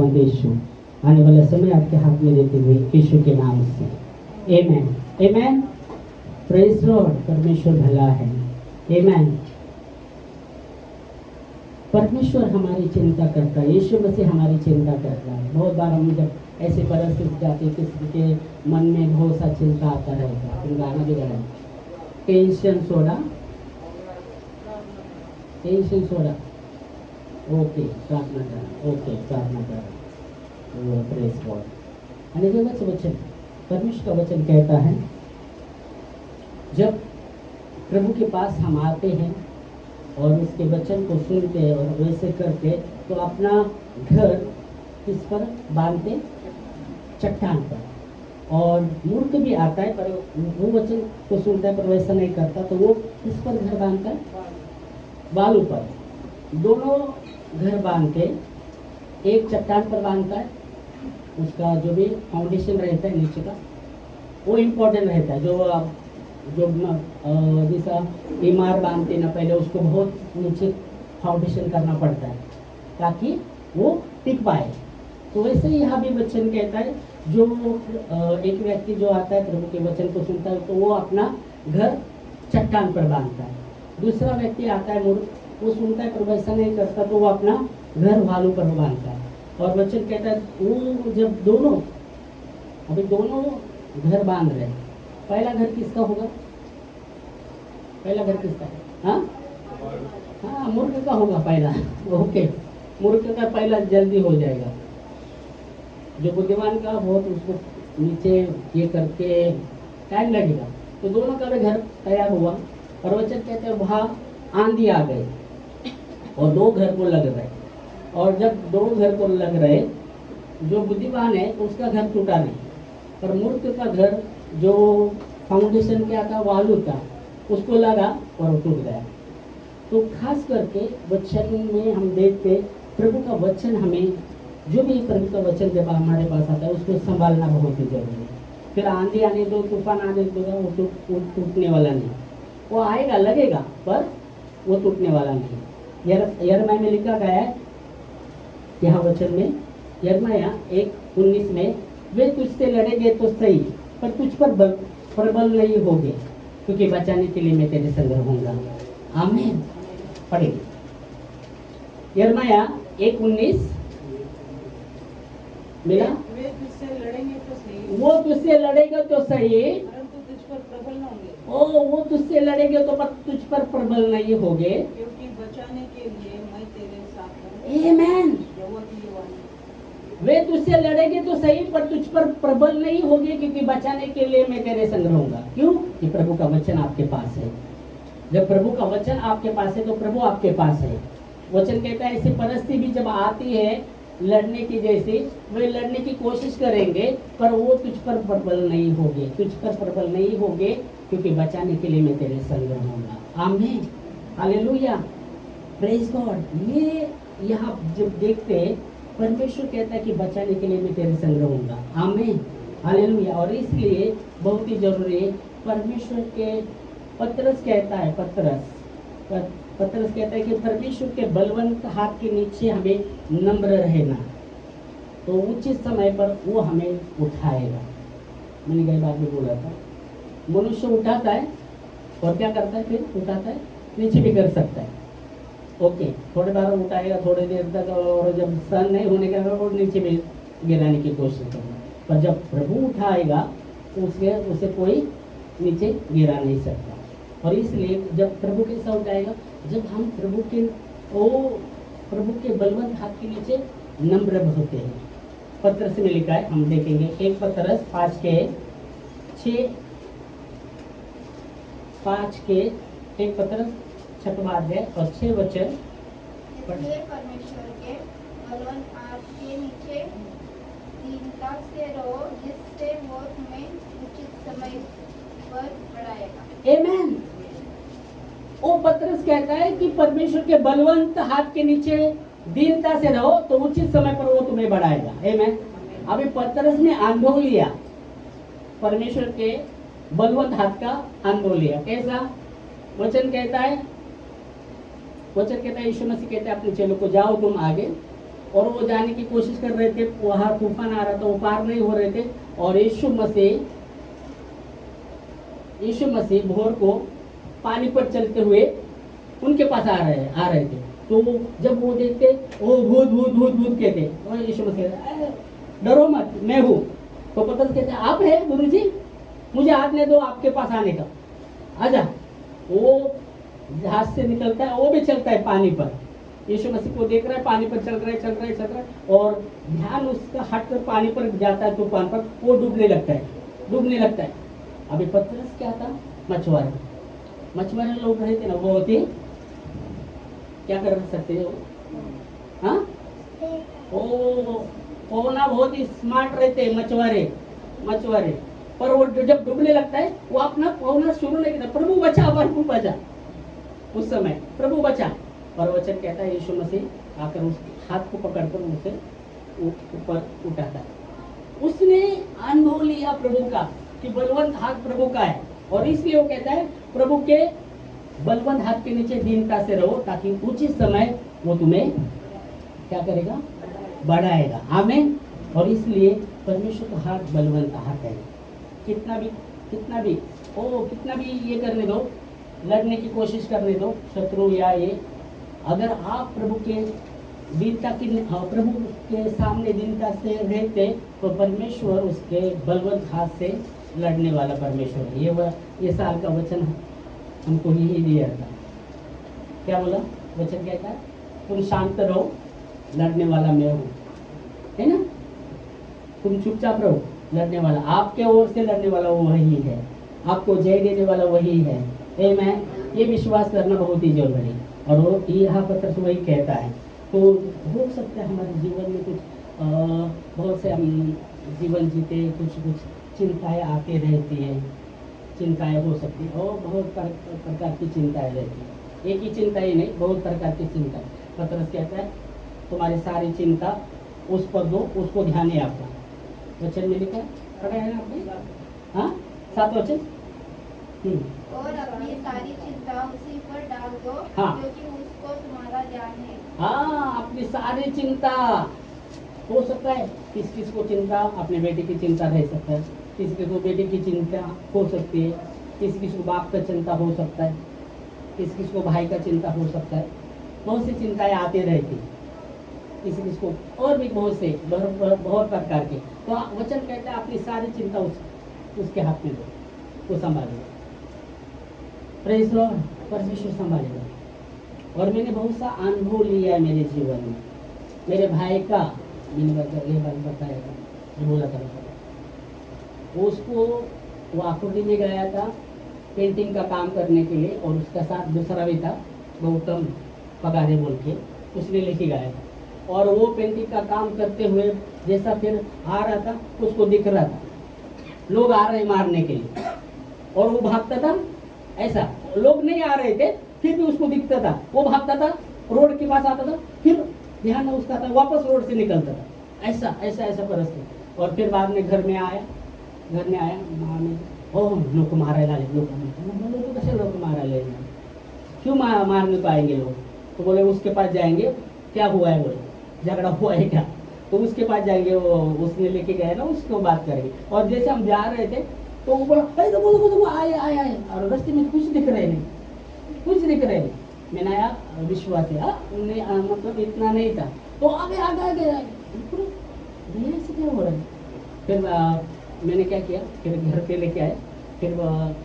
संदेश हूँ, आने वाला समय आपके हाथ में देते हुए यीशु के नाम से, आमेन आमेन। Praise Lord. परमेश्वर भला है, आमेन। परमेश्वर हमारी चिंता करता है, यीशु मसीह हमारी चिंता करता है। बहुत बार हम जब ऐसे परिस्थिति जाते, किसी के मन में बहुत सा चिंता आता रहेगा। तुम गाना भी गाना, tension soda, tension soda, okay प्रार्थना करा, ओके प्रार्थना करा, प्रेज गॉड। अनेक वचन, परमेश्वर का वचन कहता है, जब प्रभु के पास हम आते हैं और उसके वचन को सुनते हैं और वैसे करते, तो अपना घर किस पर बांधते? चट्टान पर। और मूर्ख भी आता है पर वो वचन को सुनता है पर वैसा नहीं करता, तो वो किस पर घर बांधता है? बालू पर। दोनों घर बांध के एक चट्टान पर बांधता है, उसका जो भी फाउंडेशन रहता है नीचे का वो इम्पोर्टेंट रहता है। जो जैसा इमारत बांधते ना, पहले उसको बहुत नीचे फाउंडेशन करना पड़ता है ताकि वो टिक पाए। तो वैसे ही यहाँ भी वचन कहता है, जो एक व्यक्ति जो आता है प्रभु के वचन को सुनता है तो वो अपना घर चट्टान पर बांधता है। दूसरा व्यक्ति आता है मूर्ख, वो सुनता है पर वैसा नहीं करता, तो वो अपना घर भालू पर बांधता है। और वचन कहता है वो जब दोनों, अभी दोनों घर बांध रहे हैं, पहला घर किसका होगा? पहला घर किसका है? हाँ, मूर्ख का होगा पहला। ओके, मूर्ख का पहला जल्दी हो जाएगा। जो बुद्धिमान का बहुत उसको नीचे ये करके टाइम लगेगा। तो दोनों का भी घर तैयार हुआ और वचन कहते हैं वहाँ आंधी आ गई और दो घर को लग रहे। और जब दो घर को लग रहे, जो बुद्धिमान है उसका घर टूटा नहीं, पर मूर्ख का घर जो फाउंडेशन क्या था, वालू था, उसको लगा और वो टूट गया। तो खास करके वचन में हम देखते प्रभु का वचन, हमें जो भी प्रभु का वचन जब हमारे पास आता है उसको संभालना बहुत ही जरूरी है। फिर आंधी आने दो, तूफान आने दो, वो टूटने वाला नहीं। वो आएगा, लगेगा, पर वो टूटने वाला नहीं। यिर्मयाह में लिखा गया है, यहाँ वचन में यिर्मयाह 1:19 में, वे तुझसे लड़ेंगे तो सही पर तुझ पर प्रबल नहीं होगे, क्योंकि बचाने के लिए मैं तेरे संग रहूंगा। आमीन। पढ़ेंगे यिर्मयाह 1:19 मिला। वे तुझसे लड़ेंगे तो सही, वो तुझसे लड़ेगा तो सही, परंतु तुझ पर प्रबल न होंगे। वो तुझसे लड़ेंगे तो पर तुझ पर प्रबल नहीं होगे, क्योंकि बचाने के लिए मैं तेरे साथ हूँ। आमीन। यहोवा की ये वाणी है। वे तुझसे लड़ेंगे तो सही पर तुझ पर प्रबल नहीं होगे, क्योंकि बचाने के लिए मैं तेरे संग रहूंगा। क्यों? कि प्रभु का वचन आपके पास है। जब प्रभु का वचन आपके पास है तो प्रभु आपके पास है। वचन कहता है ऐसी परिस्थिति भी जब आती है लड़ने की जैसी, वे लड़ने की कोशिश करेंगे पर वो तुझ पर प्रबल नहीं होगे, तुझ पर प्रबल नहीं होगे, क्योंकि बचाने के लिए मैं तेरे संग रहूंगा। आमीन, हालेलुया, प्रेज गॉड। ये यहाँ जब देखते हैं परमेश्वर कहता है कि बचाने के लिए मैं तेरे संग रहूंगा। आमीन, हालेलुया। और इसलिए बहुत ही जरूरी है, परमेश्वर के पतरस कहता है, पतरस कहता है कि परमेश्वर के बलवंत हाथ के नीचे हमें नम्र रहना, तो उचित समय पर वो हमें उठाएगा। मैंने कई बार भी बोला था, मनुष्य उठाता है और क्या करता है, फिर उठाता है, नीचे भी कर सकता है। ओके, थोड़े बार उठाएगा थोड़ी देर तक, और जब सहन नहीं होने का और नीचे भी गिराने की कोशिश करेगा। पर जब प्रभु उठाएगा तो उसे कोई नीचे गिरा नहीं सकता। और इसलिए जब प्रभु कैसा उठाएगा, जब हम प्रभु के बलवंत हाथ के नीचे नम्र होते हैं। पतरस में लिखा है, हम देखेंगे 1 पतरस 5 के 1 पतरस 6वां अध्याय और 6 वचन। इसलिए परमेश्वर के बलवंत हाथ के नीचे दीनता से रहो, जिससे वो तुम्हें उचित समय पर बढ़ाएगा। आमीन। वो पतरस कहता है कि परमेश्वर के बलवंत हाथ के नीचे दीनता से रहो तो उचित समय पर वो तुम्हें बढ़ाएगा। आमीन। अभी पतरस ने अनुभव लिया, परमेश्वर के बलवंत हाथ का अनुभव लिया। कैसा? वचन कहता है यीशु मसीह कहता है अपने चेलों को, जाओ तुम आगे और वो जाने की कोशिश कर रहे थे, वहाँ तूफान आ रहा था, वो पार नहीं हो रहे थे। और यीशु मसीह भोर को पानी पर चलते हुए उनके पास आ रहे थे। तो जब वो देखते, ओ भूत भूत भूत भूत कहते, और यीशु मसीह कहते, डरो मत, मैं हूँ। तो पतरस कहते, आप है गुरुजी, मुझे आज्ञा दो आपके पास आने का, आजा। वो जहाज से निकलता है, वो भी चलता है पानी पर। यीशु मसीह को देख रहा है, पानी पर चल रहा है, और ध्यान उसका हटकर पानी पर जाता है, तूफान पर, वो डूबने लगता है। अभी पतरस क्या था? मछुआरे लोग रहे थे ना, वो होते क्या कर सकते हो? हाँ, वो ना बहुत ही स्मार्ट रहते हैं मछुआरे। पर वो जब डूबने लगता है, वो अपना पौना शुरू नहीं करता, प्रभु बचा। उस समय प्रभु बचा। और वचन कहता है, यीशु मसीह आकर उसके हाथ को पकड़कर उसे ऊपर उठाता है। उसने अनुभव लिया प्रभु का, कि बलवंत हाथ प्रभु का है, और इसलिए वो कहता है, प्रभु के बलवंत हाथ के नीचे दीनता से रहो, ताकि उचित समय वो तुम्हें क्या करेगा? बढ़ाएगा। आमीन। और इसलिए परमेश्वर का हाथ बलवंत हाथ है। कितना भी ये करने दो, लड़ने की कोशिश करने दो शत्रु या ये, अगर आप प्रभु के सामने दीनता से रहते, तो परमेश्वर उसके बलवंत हाथ से लड़ने वाला परमेश्वर है। ये साल का वचन हमको यही दिया था। क्या बोला वचन? कहता है, तुम शांत रहो, लड़ने वाला मैं हूँ, है ना? तुम चुपचाप रहो, लड़ने वाला आपके ओर से लड़ने वाला वही है, आपको जय देने वाला वही है। आमीन। ये विश्वास करना बहुत ही जरूरी है। और वो यहाँ पत्र से वही कहता है। तो हो सकता है हमारे जीवन में कुछ बहुत से हम जीवन जीते, कुछ चिंताएं आती रहती है, चिंताएं हो सकती है, और बहुत प्रकार की चिंताएं रहती है। एक ही चिंता ही नहीं, बहुत प्रकार की चिंता। पत्रस कहता है, तुम्हारी सारी चिंता उस पर दो, उसको ध्यान है आपका। वचन में लिखा पढ़ा है ना आपने? हाँ, 7 वचन। और अपनी सारी चिंता उसी पर डाल दो, हाँ। क्योंकि उसको तुम्हारा ज्ञान है। हाँ, अपनी सारी चिंता। हो सकता है किस को चिंता, अपने बेटे की चिंता रह सकता है, किसी को बेटे की चिंता हो सकती है, किसी को बाप का चिंता हो सकता है, किसी को भाई का चिंता हो सकता है। बहुत सी चिंताएं आती रहती, किसी को और भी बहुत प्रकार के। तो वचन कहता है, अपनी सारी चिंता उसके हाथ में दो, वो संभालेगा। प्रेज़ लॉर्ड, परमेश्वर संभालेगा। और मैंने बहुत सा अनुभव लिया है मेरे जीवन में। मेरे भाई का मैंने ये बात बताया था, बोला था उसको, वो आकुर्दी में गया था पेंटिंग का काम करने के लिए, और उसका साथ दूसरा भी था, गौतम पगारे बोल के, उसने लेके गया था। और वो पेंटिंग का काम करते हुए जैसा फिर आ रहा था, उसको दिख रहा था लोग आ रहे मारने के लिए, और वो भागता था। ऐसा लोग नहीं आ रहे थे, फिर भी उसको दिखता था, वो भागता था, रोड के पास आता था, फिर ध्यान उसका था, वापस रोड से निकलता था। ऐसा परिस्थिति। और फिर बाद में घर में आया, माँ ने, लोग मारायला लोग कैसे लोग मारायला, क्यों मारने को आएंगे लोग? तो बोले उसके पास जाएंगे, क्या हुआ है, बोले झगड़ा हुआ है क्या? तो उसके पास जाएंगे, वो उसने लेके गया ना, उसको बात करेंगे। और जैसे हम जा रहे थे, तो वो बोला, अरे तो बोलो आए, और रास्ते में कुछ दिख रहे नहीं। मैंने आया, विश्वास है, मतलब इतना नहीं था, तो आगे ऐसे क्या हो रहा है? फिर मैंने क्या किया, फिर घर पे लेके आए, फिर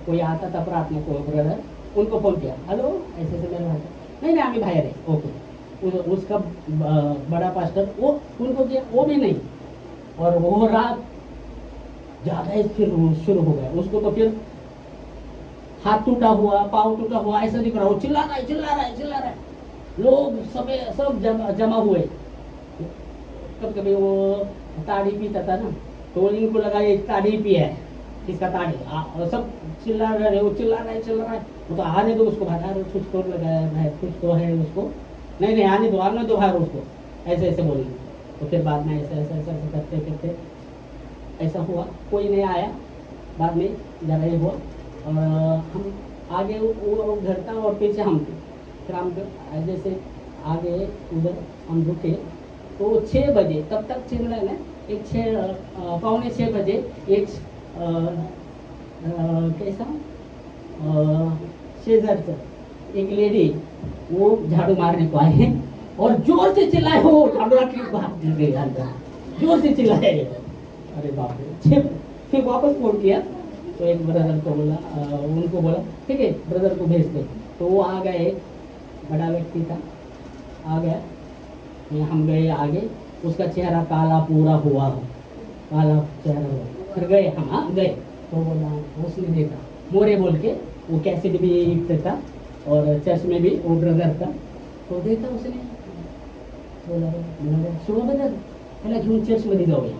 कोई आता था प्रार्थना को, ब्रदर, उनको फोन किया, हेलो ऐसे मेरे भाई, नहीं आमी भाई रहे, ओके। उसका बड़ा पास्टर, वो उनको किया, वो भी नहीं। और वो रात ज़्यादा फिर शुरू हो गया उसको, तो फिर हाथ टूटा हुआ, पाँव टूटा हुआ, ऐसा दिख रहा, वो चिल्ला रहा है। लोग सब जमा हुए। कभी वो ताड़ी पीता था ना, तो इनको लगा ये ताड़ी पिया है, इसका ताड़ी, और सब चिल्ला रहे, वो चिल्ला रहा है। वो तो आने दो उसको, भाई कुछ तो लगाया है, कुछ तो है उसको, नहीं आने दो बाहर उसको, ऐसे बोलेंगे। तो फिर बाद में ऐसा करते ऐसा हुआ, कोई नहीं आया। बाद में जरा ये हुआ, और हम आगे वो घर था और पीछे हम थे। फिर हम जैसे आगे उधर हम रुके, तो 6 बजे तब तक चिल्ला ना, एक 6 पौने 6 बजे एक कैसा शेजारचं एक लेडी वो झाड़ू मारने को आए और जोर से चिल्लाए, हो झाड़ू रख के बाहर गिर गई अंदर, जोर से चिल्लाए। अरे बाप रे। फिर वापस फोन किया तो एक ब्रदर को बोला, उनको बोला ठीक है ब्रदर को भेज दे। तो वो आ गए, बड़ा व्यक्ति था, आ गया, हम गए आगे, उसका चेहरा काला पूरा हुआ, काला चेहरा हुआ। फिर गए हम गए तो बोला, उसने देखा मोरे बोल के, वो कैसेट भी लिखता था और चर्च में भी वो ब्रदर था, तो देखा उसने, बोला सुबह ब्रदर पहले घेऊन चर्च मध्ये जाऊया,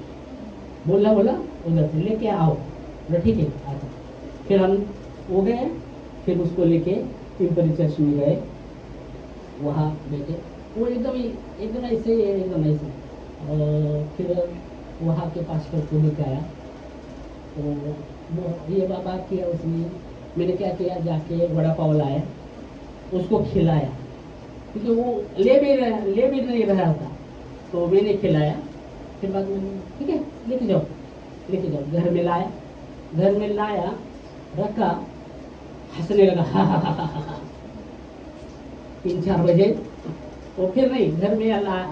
बोला उधर से लेके आओ, बोला ठीक है अच्छा। फिर हम वो गए, फिर उसको लेके पिंपरी चर्च में गए, वहाँ बैठे, वो एकदम ऐसे फिर वहाँ के पास्टर को लेकर आया, तो वो ये बात किया उसने, मैंने क्या किया, जाके वड़ा पाव लाया, उसको खिलाया, क्योंकि वो ले भी नहीं रहा था, तो मैंने खिलाया। फिर बाद में ठीक है लेके जाओ, घर में लाया, रखा, हंसने लगा, हा। 3-4 बजे, तो फिर नहीं, घर में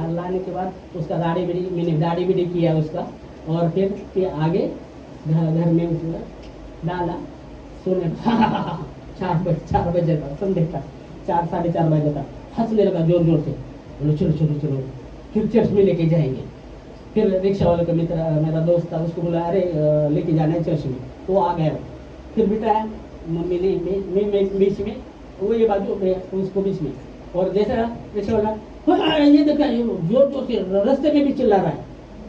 लाने के बाद उसका मैंने दाढ़ी भी किया उसका, और फिर आगे घर में उसने डाला, सोने 4 बजे था, संडे का 4-4:30 बजे था, हंसने लगा जोर से, बोलो चलो फिर चर्च में लेके जाएंगे। फिर रिक्शा वाले का मित्र, मेरा दोस्त था, उसको बोला अरे लेके जाना है चर्च में, तो आ गया। फिर बिठाया, मम्मी ने मैं बीच में, वो ये बाजू उसको बीच में, और जैसा रिक्शा वाला ये देखा, जोर से रास्ते में भी चिल्ला रहा है,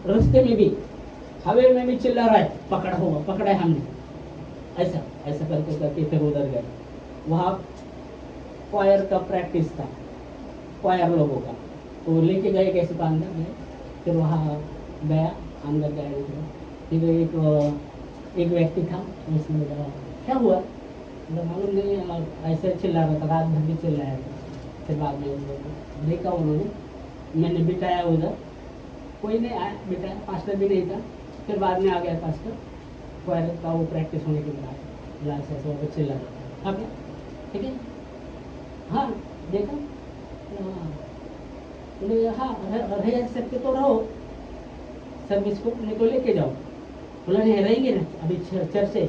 रास्ते में भी, हवे में भी चिल्ला रहा है, पकड़ा है हमने, ऐसा करके फिर उधर गए। वहाँ क्वायर का प्रैक्टिस था, क्वायर लोगों का, तो लेके गए कैसे तो अंदर गए, फिर वहाँ गया, अंदर गए, फिर एक व्यक्ति था, उसने बोला क्या हुआ, मालूम नहीं, ऐसे चिल्ला रहा था, रात भर भी चिल्लाया था। फिर बाद में देखा उन्होंने, मैंने बिठाया उधर, कोई नहीं आया, बिठाया, पास्टर भी नहीं था। फिर बाद में आ गया पास्टर, क्वायर का वो प्रैक्टिस होने के बाद लाइसेंस वो चिल्ला रहा था, ठीक है हाँ देखा, हाँ रह सकते तो रहो, सर्विस को नहीं तो लेके जाओ, बोला नहीं रहेंगे ना अभी चर्च से,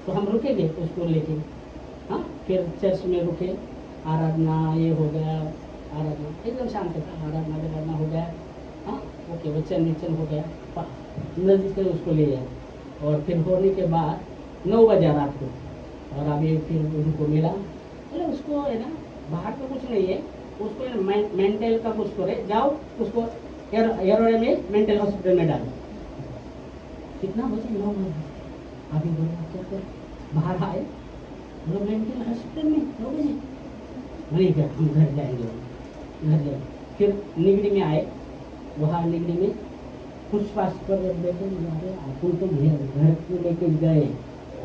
तो हम रुकेंगे उसको लेके। हाँ फिर चर्च में रुके, आराधना ये हो गया, आराधना एकदम शांत था, आराधना हो गया, हाँ ओके, वचन हो गया, नजदीक से उसको ले जाए, और फिर होने के बाद 9 बजे रात को, और अभी फिर उनको मिला, बोले उसको है ना बाहर तो कुछ नहीं है, उसको मेंटल का कुछ करे, जाओ उसको एरोडे में मेंटल हॉस्पिटल में डालो। कितना बजे 9 बजे, अभी बोला क्या बाहर आए, बोलो मेंटल हॉस्पिटल में 9 बजे, नहीं क्या हम घर जाएंगे। फिर निगड़ी में आए, वहाँ निगड़ी में कुछ पास पर बैठे, अपन तो घर को लेके गए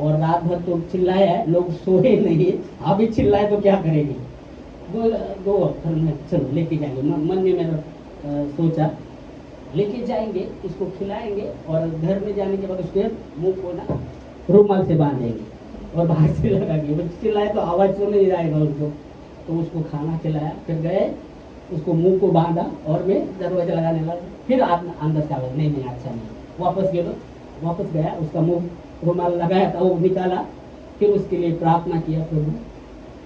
और रात भर तो चिल्लाया है, लोग सोए नहीं, अभी चिल्लाए तो क्या करेंगे, दो अक्षर में चलो लेके जाएंगे, मन में मेरा सोचा लेके जाएंगे, इसको खिलाएंगे, और घर में जाने के बाद उसके मुंह को ना रुमाल से बांधेंगे और बाहर से लगाएंगे, बच्चे चिल्लाए तो आवाज तो नहीं जाएगा उनको, तो उसको खाना खिलाया, फिर गए उसको मुंह को बांधा, और मैं दरवाजा लगाने लगा, फिर अंदर से आवाज नहीं अच्छा नहीं, वापस गया, उसका मुंह रुमाल लगाया था वो निकाला, फिर उसके लिए प्रार्थना किया, प्रभु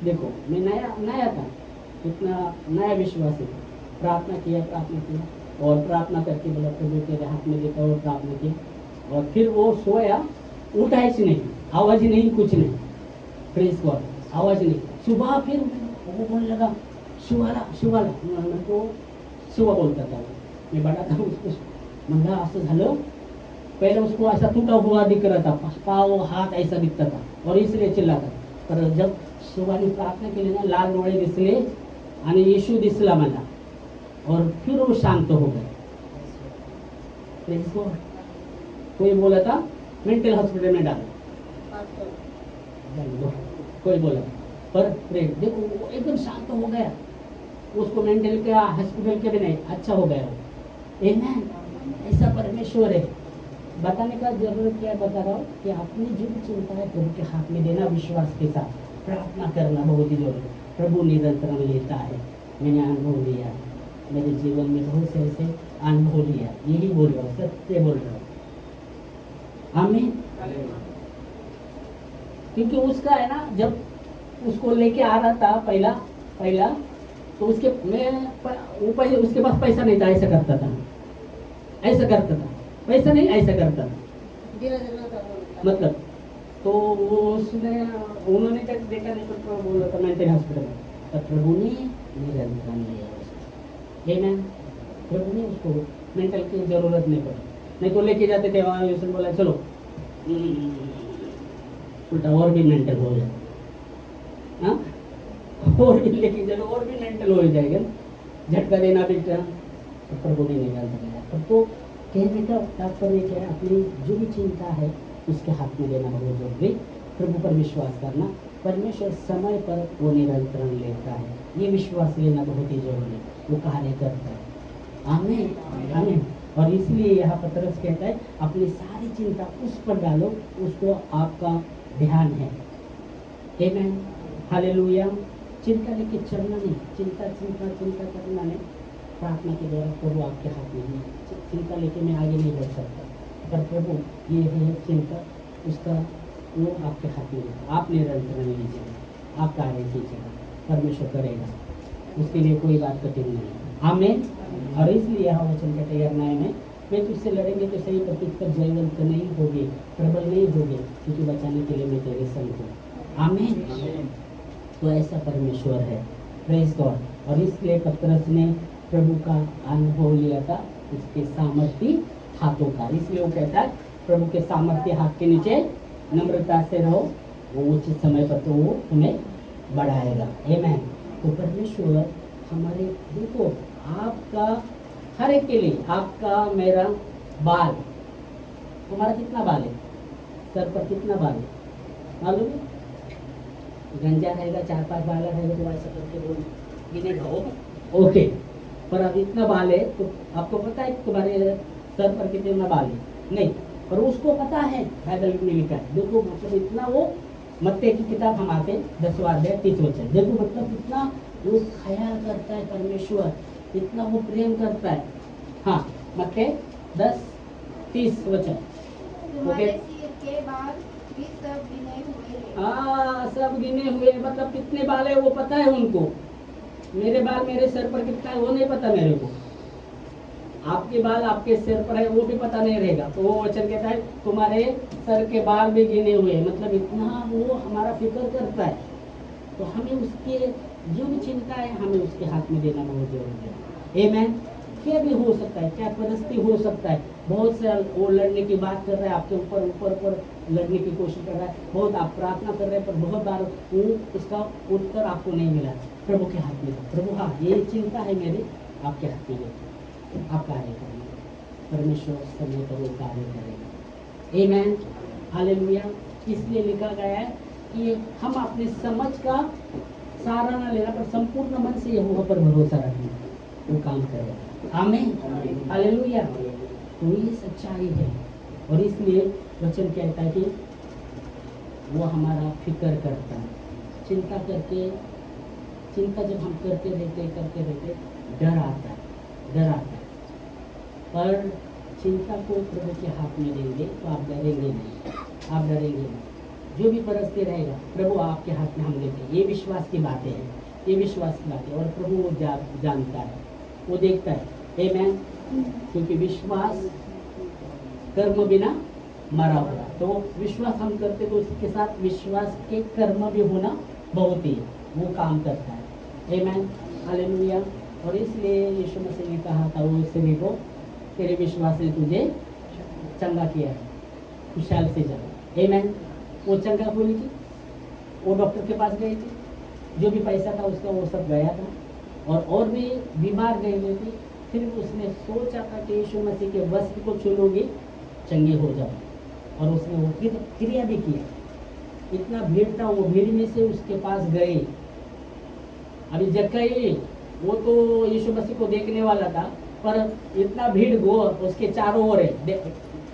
देखो मैं नया था, इतना नया विश्वासी था, प्रार्थना किया और प्रार्थना करके बोला प्रभु तेरे हाथ में देता, और प्रार्थना की, और फिर वो सोया, उठा ही नहीं, आवाज ही नहीं, कुछ नहीं, प्रेज गॉड, आवाज नहीं। सुबह फिर वो बोलने लगा शिवाला तो शिवा बोलता था, मैं बड़ा था उसको, म्हणला असं झालं, पहले उसको ऐसा टूटा हुआ दिख रहा था, पाँव हाथ ऐसा दिखता था, और इसलिए चिल्लाता, पर जब शिवानी प्रार्थना केली ना, लाल डोळे दिसले आणि येशू दिसला मला, और फिर वो शांत हो गए। कोई बोला था मेंटल हॉस्पिटल में डालो, कोई बोला, पर देखो वो एकदम शांत हो गया, उसको मेंटल के हॉस्पिटल के भी नहीं, अच्छा हो गया, आमेन। ऐसा परमेश्वर है। बताने का जरूरत क्या है, बता रहा हूँ कि अपनी जो भी चिंता है प्रभु के हाथ में देना, विश्वास के साथ प्रार्थना करना बहुत ही जरूरी है। प्रभु निरंतर लेता है। मैंने अनुभव लिया है, मेरे जीवन में बहुत से ऐसे अनुभव लिया, यही बोल रहा हूँ, सत्य बोल रहा हूँ। आमीन। क्योंकि उसका है ना, जब उसको लेके आ रहा था पहला तो उसके उसके पास पैसा नहीं था, ऐसा करता था, पैसा नहीं ऐसा करता था, मतलब तो वो उन्होंने जब देखा नहीं तो बोला था मेंटल हॉस्पिटल में, पर प्रभु ने निरंतर लिया उसको। आमीन। प्रभु ने उसको मेंटल की जरूरत नहीं पड़ी, नहीं तो लेके जाते थे वहाँ, यूसन बोला चलो उल्टा और भी मेंटल हो जाए, हाँ और भी लेके चलो और भी मेंटल हो जाएगा, झटका देना बेटा, तो प्रभु ने निकाल दिया। तो कहने का तात्पर्य क्या है, अपनी जो भी चिंता है उसके हाथ में देना बहुत जरूरी, प्रभु पर विश्वास करना, परमेश्वर समय पर वो निरंतरण लेता है, ये विश्वास लेना बहुत ही जरूरी, वो कार्य करता है। आमीन आमीन। और इसलिए यहाँ पतरस कहता है अपनी सारी चिंता उस पर डालो, उसको आपका ध्यान है। आमीन हालेलुया। चिंता लेके चलना नहीं, चिंता करना नहीं, प्रार्थना के द्वारा प्रभु आपके हाथ में है। चिंता लेके मैं आगे नहीं बढ़ सकता, पर प्रभु ये है चिंता, उसका वो आपके हाथ में है, आप निरंतर लीजिएगा, आप कार्य कीजिएगा, परमेश्वर करेगा, उसके लिए कोई बात कठिन नहीं। आमीन। और इसलिए यह वचन कहते हैं में मैं तुझसे लड़ेंगे तो सही, पर तुझ पर जयवंत नहीं होगी, प्रबल नहीं होगी, क्योंकि बचाने के लिए मैं तेरे संग हूँ। आमीन। तो ऐसा परमेश्वर है, प्रेज गॉड। और इसलिए पतरस ने प्रभु का अनुभव लिया था, उसके सामर्थ्य हाथों का, इसलिए वो कहता है प्रभु के सामर्थ्य हाथ के नीचे नम्रता से रहो, वो उचित समय पर तो वो तुम्हें बढ़ाएगा। आमीन। तो परमेश्वर हमारे, देखो आपका हर एक के लिए, आपका मेरा बाल, तुम्हारा कितना बाल है, सर पर कितना बाल है मालूम है? गंजा रहेगा, 4-5 बाल रहेगा तो ऐसा करके बोल गिनेगा हो, ओके, पर अब इतना बाल है तो आपको पता है तुम्हारे सर पर कितना बाल है? नहीं, पर उसको पता है, बाइबल में लिखा है। देखो मतलब इतना वो, मत्ती की किताब हम आते 10वां अध्याय 30 वचन, देखो मतलब कितना वो ख्याल करता है परमेश्वर, इतना वो प्रेम करता है। हाँ मत्ती 10:30 वचन, तुम्हारे सिर के बाल भी सब गिने हुए हैं। हाँ सब गिने हुए, मतलब कितने बाल है वो पता है उनको, मेरे बाल मेरे सर पर कितना है वो नहीं पता मेरे को, आपके बाल आपके सिर पर है वो भी पता नहीं रहेगा। तो वो वचन कहता है तुम्हारे सर के बाल भी गिने हुए, मतलब इतना वो हमारा फिक्र करता है। तो हमें उसके जो भी चिंता है हमें उसके हाथ में देना बहुत जरूरी है। आमीन। क्या भी हो सकता है, क्या परिस्थिति हो सकता है, बहुत से वो लड़ने की बात कर रहा है आपके ऊपर लड़ने की कोशिश कर रहा है, बहुत आप प्रार्थना कर रहे हैं, पर बहुत बार वो उसका उत्तर आपको नहीं मिला, प्रभु के हाथ में। प्रभु हाँ ये चिंता है मेरी, आपके हाथ में, आप कार्य करेंगे, परमेश्वर समय पर वो कार्य करेगा। आमीन हालेलुया। इसलिए लिखा गया है कि हम अपने समझ का सहारा न लेना, पर संपूर्ण मन से यहोवा पर भरोसा रखना, वो काम करेगा। आमीन हालेलुया। तो ये सच्चाई है, और इसलिए वचन कहता है कि वो हमारा फिक्र करता है। चिंता जब हम करते रहते डर आता है, पर चिंता को प्रभु के हाथ में देंगे तो आप डरेंगे नहीं, जो भी परिस्थिति रहेगा प्रभु आपके हाथ में हम देंगे। ये विश्वास की बातें हैं, और प्रभु वो जानता है, वो देखता है। आमीन। क्योंकि विश्वास कर्म बिना मरा हुआ, तो विश्वास हम करते तो उसके साथ विश्वास के कर्म भी होना बहुत ही, वो काम करता है। आमीन हालेलुया। और इसलिए यीशु मसीह ने कहा था वो स्त्री को, तेरे विश्वास ने तुझे चंगा किया है, खुशहाल से जाओ। आमीन। वो चंगा हुई थी, वो डॉक्टर के पास गई थी, जो भी पैसा था उसका वो सब गया था, और भी बीमार गई हुई थी, फिर उसने सोचा था कि यीशु मसीह के वस्त्र को छू लूंगी चंगे हो जाओ, और उसने वो क्रिया भी किया। इतना भीड़ था, वो भीड़ में से उसके पास गए। अभी जक्कई वो तो यीशु मसीह को देखने वाला था, पर इतना भीड़ गो उसके चारों ओर है,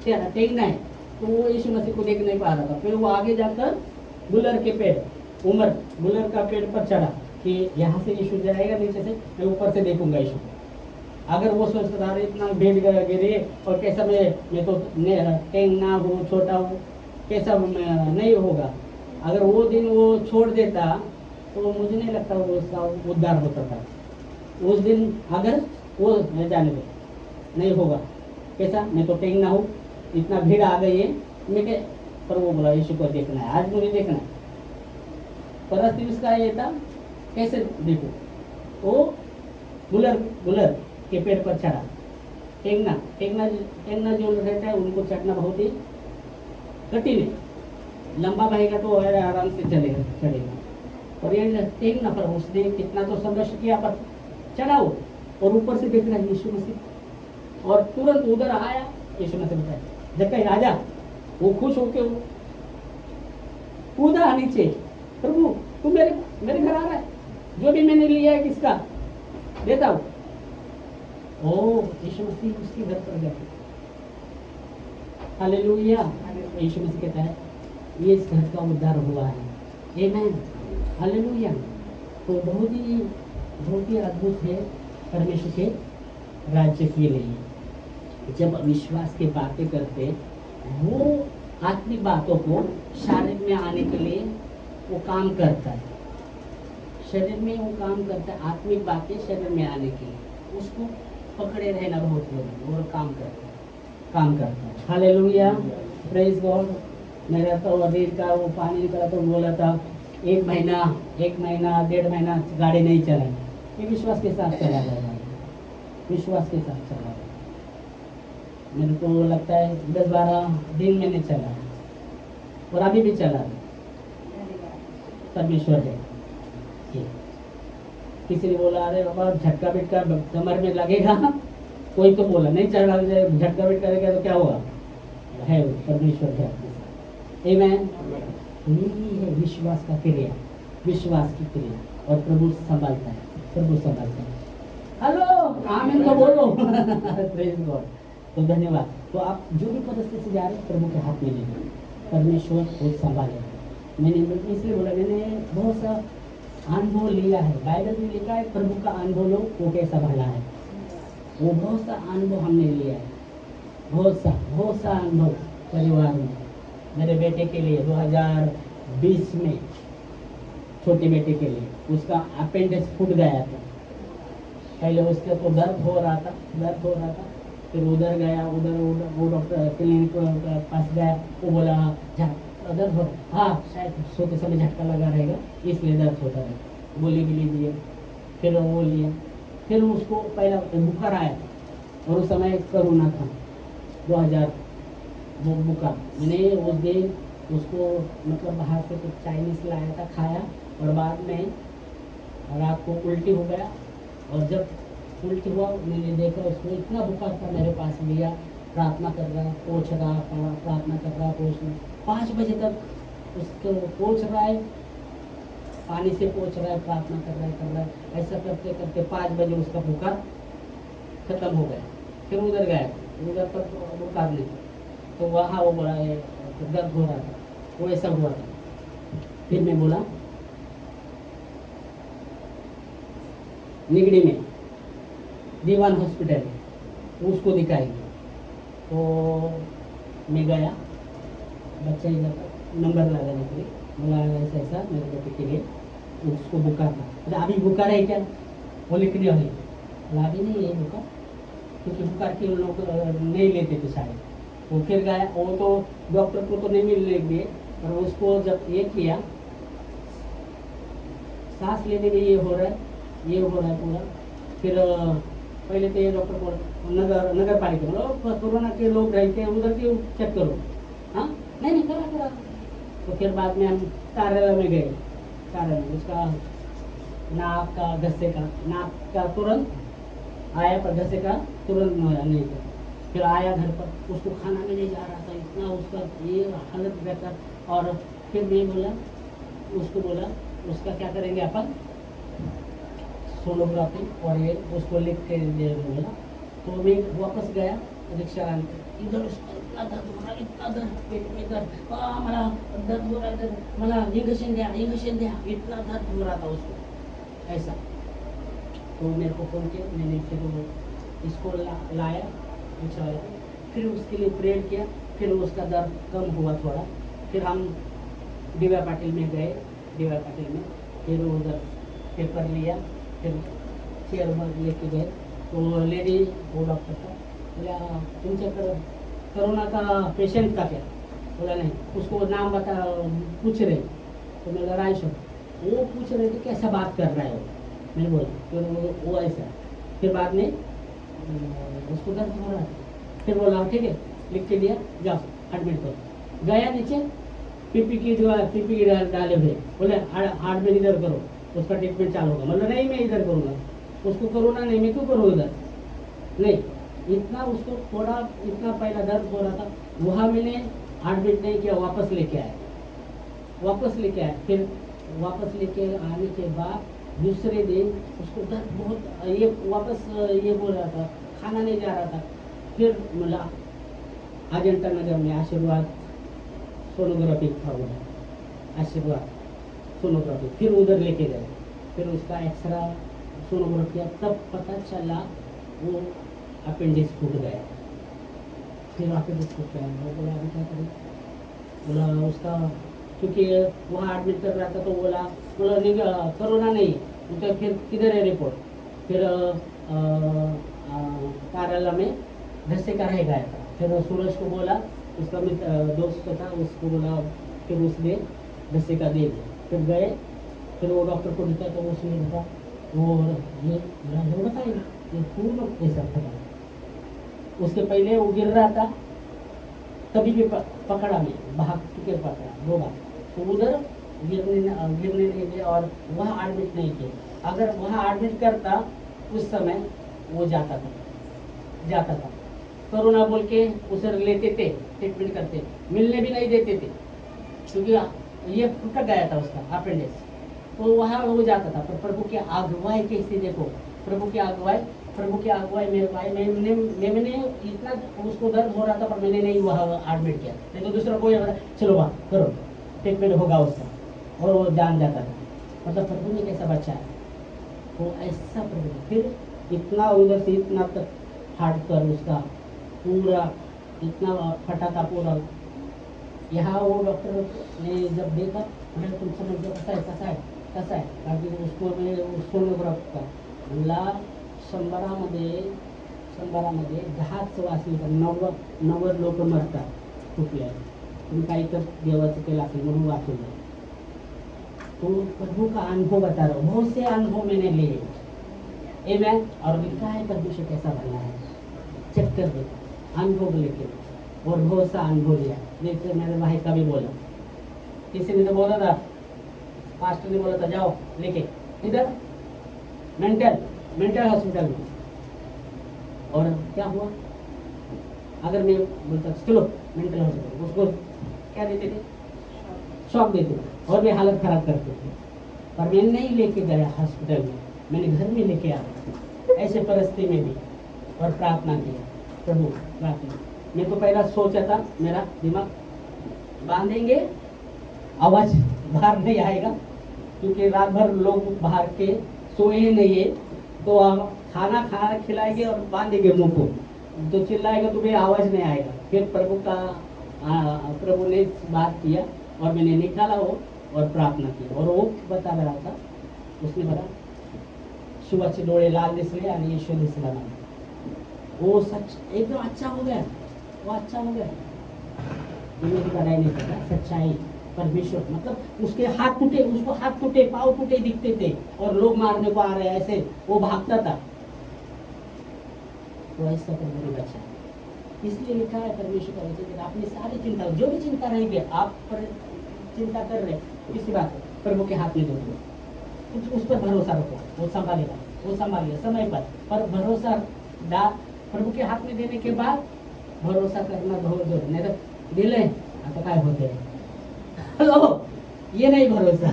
टेकना है, तो वो यीशु मसीह को देख नहीं पा रहा था। फिर वो आगे जाकर गुलर के पेड़, उमर गुलर का पेड़ पर चढ़ा कि यहाँ से यीशु जाएगा, नीचे से मैं ऊपर से देखूंगा यीशु को। अगर वो सोचता था इतना भीड़ गिरे और कैसा मैं तो टेंगना हूँ, छोटा हूँ, कैसा नहीं होगा। अगर वो दिन वो छोड़ देता तो मुझे नहीं लगता वो उसका उद्धार होता था। उस दिन अगर वो जाने दे नहीं होगा, कैसा मैं तो टेंगना हूँ, इतना भीड़ आ गई है, मैं क्या, पर वो बोला यीशु को देखना है, आज मुझे देखना है। परिस्थिति उसका ये था, कैसे देखो, वो गुलर के पेड़ पर चढ़ा। टेंगना जो रहता है उनको चढ़ना बहुत ही कठिन है, लंबा बहेगा तो आराम से चढ़ेगा, और ये टेंगना पर उसने कितना तो संघर्ष किया, पर चढ़ाओ और ऊपर से देख रहा है यीशु मसीह, और तुरंत उधर आया यीशु मसीह बताया जब कहीं राजा, वो खुश होके वो कूदा नीचे, प्रभु तू मेरे घर आ रहा है, जो भी मैंने लिया है किसका देता हूँ। ओ यीशु मसीह उसके घर पर गया। हालेलुया। यीशु मसीह कहता है ये इस घर का उद्धार हुआ है, आमीन, हालेलुया। तो बहुत ही अद्भुत है परमेश्वर के राज्य के लिए। जब विश्वास की बातें करते, वो आत्मिक बातों को शारीर में आने के लिए वो काम करता है, शरीर में वो काम करता है, आत्मिक बातें शरीर में आने के लिए उसको पकड़े रहना बहुत जरूरी, वो काम करता है। Hallelujah, praise God. मेरा तो रीढ़ का वो पानी निकला तो बोला था 1 महीना 1.5 महीना गाड़ी नहीं चलाई, ये विश्वास के साथ चला जाएगा, विश्वास के साथ चला। मेरे को लगता है 10-12 दिन मैंने चला और अभी भी चला, परमेश्वर है। किसी ने बोला अरे बाबा झटका बिटका कमर में लगेगा, कोई तो बोला नहीं चढ़ा झटका बिटका लगेगा तो क्या होगा, है परमेश्वर है आपके साथ, आमीन। यही है विश्वास का क्रिया, विश्वास की क्रिया, और प्रभु संभालता है। हेलो आमीन तो बोलो प्रेज गॉड। तो धन्यवाद। तो आप जो भी परिस्थिति से जा रहे हैं प्रभु के हाथ में लीजिए, परमेश्वर को संभालेगा। मैंने इसलिए बोला, मैंने बहुत सा अनुभव लिया है, बाइबल में लिखा है प्रभु का अनुभव लो वो कैसा भला है, वो बहुत सा अनुभव हमने लिया है, बहुत सा अनुभव परिवार में। मेरे बेटे के लिए 2020 में, छोटे बेटे के लिए उसका अपेंडिक्स फूट गया था। पहले उसका तो दर्द हो रहा था, फिर उधर गया, उधर वो डॉक्टर क्लिनिक के पास गया, वो बोला दर्द हो, हाँ शायद सोते समय झटका लगा रहेगा इसलिए दर्द होता रहेगा, गोली भी लीजिए। फिर वो लिया, फिर उसको पहला बुखार आया और उस समय कोरोना था 2000 वो बुखार। मैंने उस दिन उसको मतलब बाहर से कुछ चाइनीज लाया था, खाया, और बाद में रात को उल्टी हो गया, और जब उल्टी हुआ मैंने देखा उसको इतना बुखार था, मेरे पास लिया, प्रार्थना कर रहा, पोछ रहा, प्रार्थना कर रहा, पोछ रहा, 5 बजे तक उसको पोछ रहा है, पानी से पोछ रहा है, प्रार्थना कर रहा है, ऐसा करते करते 5 बजे उसका बुखार खत्म हो गया। फिर उधर गया, उधर पर बुखार नहीं, तो वहाँ वो बोला दर्द हो रहा था, वो ऐसा हुआ था। फिर मैं बोला निगड़ी में दीवान हॉस्पिटल है, उसको दिखाएंगे। तो मैं गया, बच्चा इधर नंबर लगाने के लिए, बोला ऐसा मेरे बेटे के लिए उसको बुखार था। अरे अभी बुखार है क्या, वो लिख दिया है, बोला अभी नहीं है बुखार, क्योंकि बुखार के लोग नहीं लेते थे शायद। वो फिर गया, वो तो डॉक्टर को तो नहीं मिलने दिए, और उसको जब ये किया, सांस लेने में ये हो रहा है पूरा। फिर पहले तो ये डॉक्टर को नगर पालिका बोलो कोरोना के लोग रहते हैं उधर के चेक करो, हाँ नहीं करा। तो फिर बाद में हम कार्यालय में गए, कार्यालय में उसका नाक का तुरंत आया, पर घसे का तुरंत नहीं था। फिर आया घर पर, उसको खाना में नहीं जा रहा था, इतना उसका ये हालत रहता। और फिर मैं उसको बोला उसका क्या करेंगे अपन, सोनोग्राफी, और ये उसको लिख के दे बोला, तो मैं वापस गया रिक्शा इधर इतना दर्द हो रहा, इतना दर्द पेट में दर्द, मला दर्द हो रहा, इधर मला इंजेक्शन द्या, इतना दर्द हो रहा था उसको ऐसा। तो मेरे को फोन किया, मैंने फिर वो इसको लाया रिक्शा वाला, फिर उसके लिए प्रेयर किया, फिर उसका दर्द कम हुआ थोड़ा। फिर हम डीवाई पाटिल में गए, डीवाई पाटिल में फिर उधर पेपर लिया, फिर चेयर लेके गए। तो लेडी वो डॉक्टर था, बोला तुमच्याकडं कोरोना का पेशेंट था क्या? बोला नहीं। उसको नाम बता पूछ रहे, तो मैं लड़ाई सुन, वो पूछ रहे थे कैसा बात कर रहा है वो। मैंने बोला फिर वो ऐसा। फिर बाद में उसको दर्द हो रहा था, फिर बोला ठीक है लिख के दिया, जाओ एडमिट करो। गया नीचे पीपी की डाले हुए, बोले हार्ट में इधर करो, उसका ट्रीटमेंट चालू होगा। मतलब नहीं मैं इधर करूँगा, उसको कोरोना नहीं, मैं क्यों करूँ इधर नहीं। इतना उसको थोड़ा इतना पहला दर्द हो रहा था, वहाँ मैंने एडमिट नहीं किया, वापस लेके आया। फिर वापस लेके आने के बाद दूसरे दिन उसको दर्द बहुत ये वापस ये हो रहा था, खाना नहीं जा रहा था। फिर मिला अजंता नगर में आशीर्वाद सोनोग्राफी था, उधर आशीर्वाद सोनोग्राफी, फिर उधर लेके गए। फिर उसका एक्सरा सोनोग्राफी किया, तब पता चला वो अपेंडिक्स फूट गया। फिर अपेंडिक्स फूट गया, वो बोला अभी क्या करें। बोला उसका क्योंकि वहाँ एडमिट कर रहा था, तो बोला नहीं कोरोना नहीं। तो फिर किधर है रिपोर्ट? फिर कार्यालय में धस्से का रह गया था। फिर सूरज को बोला, उसका दोस्त था, उसको बोला, फिर उसने धस्से का दे दिया। फिर गए, फिर वो डॉक्टर को दिखा, तो उसने कहा वो ये बताएगा ये पूर्ण ऐसा था। उसके पहले वो गिर रहा था, तभी भी पकड़ा में भाग के पकड़ा 2 बार। तो उधर गिरने नहीं दिया और वहाँ एडमिट नहीं किया। अगर वहाँ एडमिट करता उस समय वो जाता था। कोरोना बोल के उसे लेते थे, ट्रीटमेंट करते, मिलने भी नहीं देते थे, क्योंकि ये फूट गया था उसका अपेंडिक्स। तो वहाँ वो जाता था। पर प्रभु की अगुवाई कैसे देखो, प्रभु की अगुवाई मेरे भाई, मैंने इतना उसको दर्द हो रहा था, पर मैंने नहीं वहाँ एडमिट किया। नहीं तो दूसरा कोई चलो वहाँ करो, ट्रीटमेंट होगा उसका, और वो जान जाता था। मतलब प्रभु ने कैसा बचा है, वो ऐसा प्रभु। फिर इतना उधर से इतना तक हार्ट कर उसका पूरा इतना फटा था पूरा। यहाँ वो डॉक्टर ने जब देखा, मैंने तुम समझ लो कैसा है ताकि उसको मैं सोनोग्राफ का ला शंभरामध्ये 10च वाचले, 90 लोक मरतात कुठल्या, तुम्ही काही तर देवाचं केलं असेल म्हणून वाचवलं। तो प्रभु का अनुभव बता रहा हूँ, बहुत से अनुभव मैंने लिए। आमेन। और लिखा है प्रभु से कैसा बनना है, चेक कर दे अनुभव लेके, और बहुत सा अनुभव लिया। जैसे मेरे भाई का भी बोला, किसी ने तो बोला था, पास्टर ने बोला था जाओ लेके इधर मेंटल हॉस्पिटल में। और क्या हुआ, अगर मैं बोलता चलो मेंटल हॉस्पिटल, उसको क्या देते थे, शॉक देते थे, और मैं हालत खराब करते थे। पर मैं नहीं लेके गया हॉस्पिटल में, मैंने घर में लेके आया ऐसे परिस्थिति में भी, और प्रार्थना किया प्रभु प्रार्थना। मैं तो पहला सोचा था, मेरा दिमाग बांधेंगे, आवाज बाहर नहीं आएगा, क्योंकि रात भर लोग बाहर के सोए नहीं है, तो खाना खिलाएंगे और बांधेंगे मुंह को, तो चिल्लाएगा तो भी आवाज नहीं आएगा। फिर प्रभु ने बात किया, और मैंने निकाला वो और प्रार्थना की, और वो बता रहा था, उसने बोला शिवाचे डोळे लाल दिसले आणि यीशु दिसला नाही। वो सच एकदम अच्छा हो गया, वो अच्छा हो गया। मुझे बताया नहीं पता, सच्चाई परमेश्वर, मतलब उसके हाथ टूटे, उसको हाथ टूटे पाँव टूटे दिखते थे, और लोग मारने को आ रहे ऐसे, वो भागता था। तो ऐसा प्रभु ने बचा। इसलिए लिखा है परमेश्वर का वचन, अपनी सारी चिंता, जो भी चिंता रहेगी आप पर चिंता कर रहे किसी बात, प्रभु के हाथ में दो दो, उस पर भरोसा रखो, वो संभालेगा समय पर भरोसा प्रभु के हाथ में देने के बाद भरोसा करना बहुत जरूरी। नहीं तो दिले आता काय होते, हेलो ये नहीं भरोसा,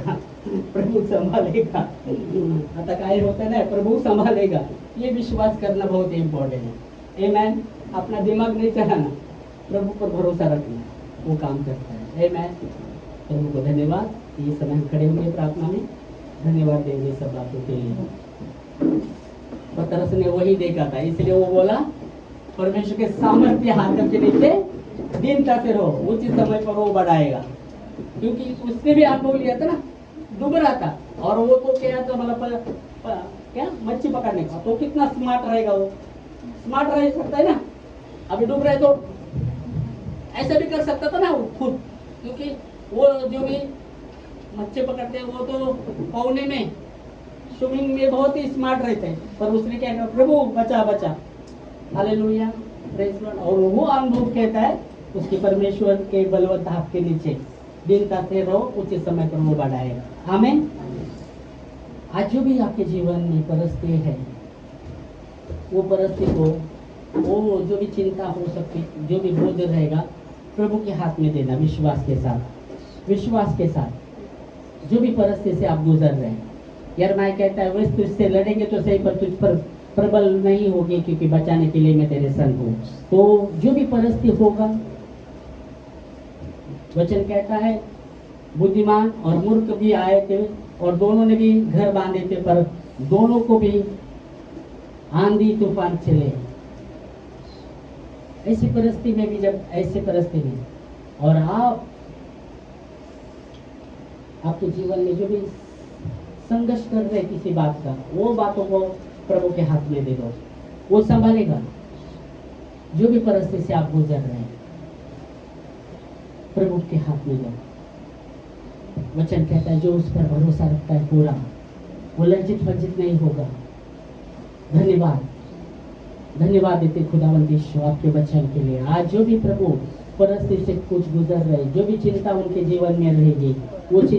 प्रभु संभालेगा। आता काय होता है ना, प्रभु संभालेगा, ये विश्वास करना बहुत इम्पोर्टेंट है। आमेन। अपना दिमाग नहीं चलाना, प्रभु पर भरोसा रखना, वो काम करता है। आमेन। प्रभु को धन्यवाद। ये समय हम खड़े होंगे प्रार्थना में, धन्यवाद देंगे सब बातों के लिए। पतरस ने वही देखा था, इसलिए वो बोला परमेश्वर के सामर्थ्य हाथ के नीचे दीनता से रहो, उचित समय पर वो बढ़ाएगा। क्योंकि उसने भी अनुभव लिया था ना, डूब रहा था, और वो तो क्या था, मतलब क्या मच्छी पकड़ने का, तो कितना स्मार्ट रहेगा, वो स्मार्ट रह सकता है ना। अभी डूब रहे तो ऐसा भी कर सकता था ना वो खुद, क्योंकि वो जो भी मच्छी पकड़ते हैं वो तो पौने में स्विमिंग में बहुत ही स्मार्ट रहते हैं, पर उसने क्या कहा, प्रभु बचा बचा, हालेलुया, प्रेज़ लॉर्ड। और वो अनुभव कहता है उसके परमेश्वर के बलवंत हाथ के नीचे दीनता से रहो, उचित समय पर वो बढ़ाएगा। आमीन। आज जो भी आपके जीवन में परिस्थिति है, वो परिस्थिति को, वो जो भी चिंता हो सकती, जो भी बोझ रहेगा, प्रभु के हाथ में देना, विश्वास के साथ, विश्वास के साथ। जो भी परिस्थिति से आप गुजर रहे हैं, यार मैं कहता है वैसे तुझसे लड़ेंगे तो सही, पर तुझ पर प्रबल नहीं होगी, क्योंकि बचाने के लिए मैं तेरे संग हूँ। तो जो भी परिस्थिति होगा, वचन कहता है बुद्धिमान और मूर्ख भी आए थे, और दोनों ने भी घर बांधे थे, पर दोनों को भी आंधी तूफान चले। ऐसी परिस्थिति में भी, जब ऐसी परिस्थिति में, और आपके जीवन में जो भी संघर्ष कर रहे किसी बात का, वो बातों को प्रभु के हाथ में दे दो, वो संभालेगा। जो भी परिस्थिति से आप गुजर रहे हैं, प्रभु के हाथ में दो। वचन कहता है जो उस पर भरोसा रखता है पूरा, वो लज्जित वंचित नहीं होगा। धन्यवाद, धन्यवाद देते खुदावंद यीशु आपके वचन के लिए। आज जो भी प्रभु परिस्थिति से कुछ गुजर रहे, जो भी चिंता उनके जीवन में रहेगी, वो चिंता